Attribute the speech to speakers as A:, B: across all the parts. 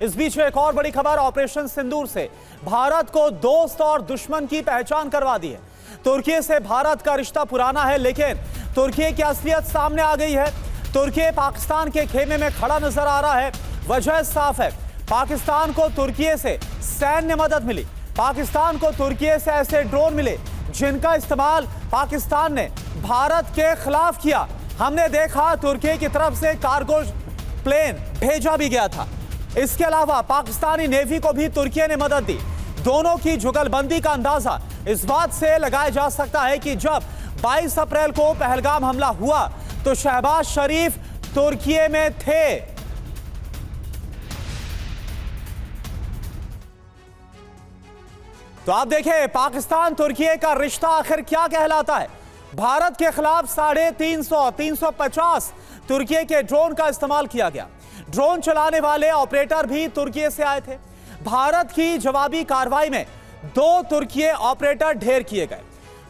A: इस बीच में एक और बड़ी खबर ऑपरेशन सिंदूर से भारत को दोस्त और दुश्मन की पहचान करवा दी है। तुर्की से भारत का रिश्ता पुराना है, लेकिन तुर्की की असलियत सामने आ गई है। तुर्की पाकिस्तान के खेमे में खड़ा नजर आ रहा है। वजह साफ है, पाकिस्तान को तुर्की से सैन्य मदद मिली। पाकिस्तान को तुर्की से ऐसे ड्रोन मिले जिनका इस्तेमाल पाकिस्तान ने भारत के खिलाफ किया। हमने देखा तुर्की की तरफ से कार्गो प्लेन भेजा भी गया था। इसके अलावा पाकिस्तानी नेवी को भी तुर्की ने मदद दी। दोनों की जुगलबंदी का अंदाजा इस बात से लगाया जा सकता है कि जब 22 अप्रैल को पहलगाम हमला हुआ तो शहबाज शरीफ तुर्की में थे। तो आप देखें पाकिस्तान तुर्की का रिश्ता आखिर क्या कहलाता है। भारत के खिलाफ 350 तुर्की के ड्रोन का इस्तेमाल किया गया। ड्रोन चलाने वाले ऑपरेटर भी तुर्की से आए थे। भारत की जवाबी कार्रवाई में 2 तुर्की ऑपरेटर ढेर किए गए।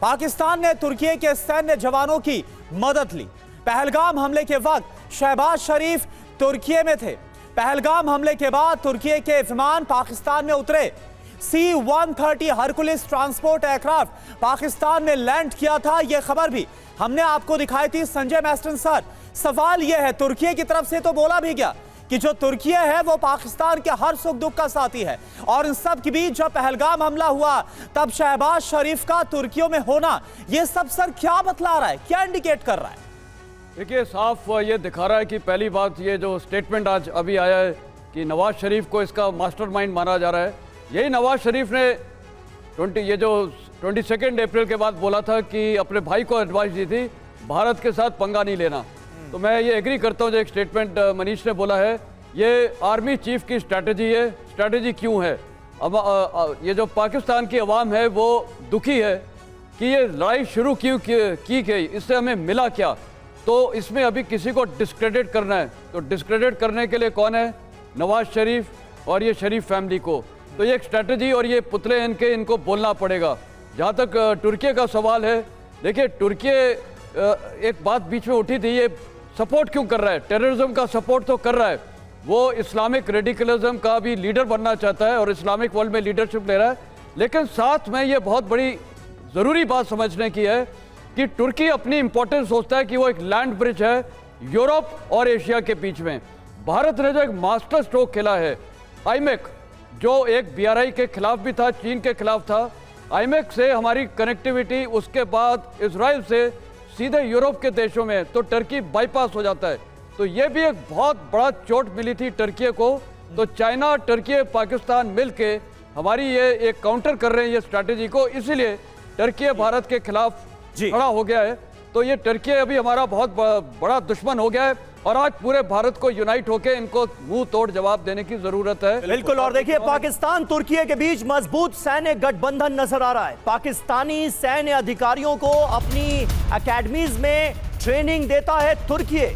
A: पाकिस्तान ने तुर्की के सैन्य जवानों की मदद ली। पहलगाम हमले के वक्त शहबाज शरीफ तुर्की में थे। पहलगाम हमले के बाद तुर्की के विमान पाकिस्तान में उतरे। C-130 Hercules transport aircraft Pakistan में लैंड किया था। यह खबर भी हमने आपको दिखाई थी। संजय मैस्टन सर, सवाल यह है, तुर्की की तरफ से तो बोला भी गया कि जो तुर्की है वो पाकिस्तान के हर सुख दुख का साथी है, और इन सब के बीच जब पहलगाम हमला हुआ तब शहबाज शरीफ का तुर्कियों में होना, ये सब सर क्या बतला रहा है, क्या इंडिकेट कर रहा है?
B: देखिए, साफ ये दिखा रहा है कि पहली बात, ये जो स्टेटमेंट आज अभी आया है कि नवाज शरीफ को इसका मास्टरमाइंड माना जा रहा है। यही नवाज शरीफ ने 22 अप्रैल के बाद बोला था कि अपने भाई को एडवाइस दी थी भारत के साथ पंगा नहीं लेना। तो मैं ये एग्री करता हूँ जो एक स्टेटमेंट मनीष ने बोला है, ये आर्मी चीफ की स्ट्रैटेजी है। स्ट्रैटेजी क्यों है? अब ये जो पाकिस्तान की अवाम है वो दुखी है कि ये लड़ाई शुरू क्यों की गई, इससे हमें मिला क्या। तो इसमें अभी किसी को डिस्क्रेडिट करना है, तो डिस्क्रेडिट करने के लिए कौन है? नवाज शरीफ और ये शरीफ फैमिली को। तो ये एक स्ट्रैटेजी और ये पुतले इनको बोलना पड़ेगा। जहाँ तक तुर्की का सवाल है, देखिए तुर्की एक बात बीच में उठी थी, ये सपोर्ट क्यों कर रहा है? टेररिज्म का सपोर्ट तो कर रहा है, वो इस्लामिक रेडिकलिज्म का भी लीडर बनना चाहता है और इस्लामिक वर्ल्ड में लीडरशिप ले रहा है। लेकिन साथ में ये बहुत बड़ी ज़रूरी बात समझने की है कि तुर्की अपनी इंपॉर्टेंस सोचता है कि वो एक लैंड ब्रिज है यूरोप और एशिया के बीच में। भारत ने जो एक मास्टर स्ट्रोक खेला है, आईमेक, जो एक BRI के खिलाफ भी था, चीन के खिलाफ था, आईमेक से हमारी कनेक्टिविटी, उसके बाद इजराइल से सीधे यूरोप के देशों में, तो टर्की बाईपास हो जाता है। तो ये भी एक बहुत बड़ा चोट मिली थी टर्की को। तो चाइना, टर्की, पाकिस्तान मिलके हमारी ये एक काउंटर कर रहे हैं ये स्ट्रैटेजी को, इसीलिए टर्की भारत के खिलाफ खड़ा हो गया है। तो ये टर्की अभी हमारा बहुत बड़ा दुश्मन हो गया है और आज पूरे भारत को यूनाइट होकर इनको मुंह तोड़ जवाब देने की जरूरत है।
C: बिल्कुल। और देखिए, पाकिस्तान तुर्की के बीच मजबूत सैन्य गठबंधन नजर आ रहा है। पाकिस्तानी सैन्य अधिकारियों को अपनी एकेडमीज में ट्रेनिंग देता है तुर्की।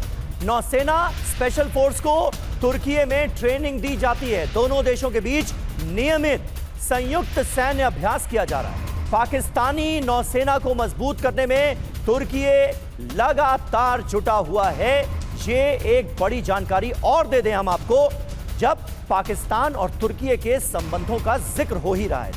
C: नौसेना स्पेशल फोर्स को तुर्की में ट्रेनिंग दी जाती है। दोनों देशों के बीच नियमित संयुक्त सैन्य अभ्यास किया जा रहा है। पाकिस्तानी नौसेना को मजबूत करने में तुर्की लगातार जुटा हुआ है। ये एक बड़ी जानकारी और दे दें हम आपको, जब पाकिस्तान और तुर्की के संबंधों का जिक्र हो ही रहा है।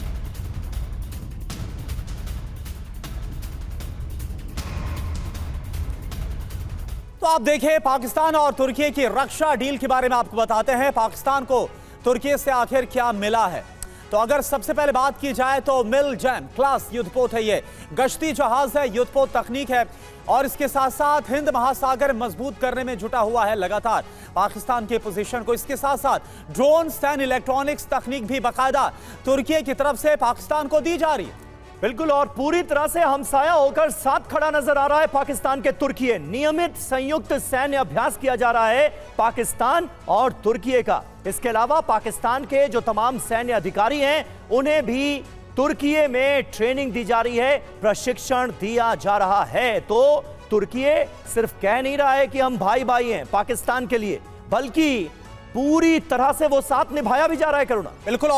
A: तो आप देखें पाकिस्तान और तुर्की की रक्षा डील के बारे में आपको बताते हैं। पाकिस्तान को तुर्की से आखिर क्या मिला है? तो अगर सबसे पहले बात की जाए तो मिलजैम क्लास युद्धपोत है। ये गश्ती जहाज है, युद्धपोत तकनीक है, और इसके साथ साथ हिंद महासागर मजबूत करने में जुटा हुआ है लगातार पाकिस्तान के पोजीशन को। इसके साथ साथ ड्रोन एंड इलेक्ट्रॉनिक्स तकनीक भी बाकायदा तुर्की की तरफ से पाकिस्तान को दी जा रही है।
C: बिल्कुल, और पूरी तरह से हमसाया होकर साथ खड़ा नजर आ रहा है पाकिस्तान के तुर्की। नियमित संयुक्त सैन्य अभ्यास किया जा रहा है पाकिस्तान और तुर्की का। इसके अलावा पाकिस्तान के जो तमाम सैन्य अधिकारी हैं उन्हें भी तुर्की में ट्रेनिंग दी जा रही है, प्रशिक्षण दिया जा रहा है। तो तुर्की सिर्फ कह नहीं रहा है कि हम भाई भाई हैं पाकिस्तान के लिए, बल्कि पूरी तरह से वो साथ निभाया भी जा रहा है। करुणा,
A: बिल्कुल।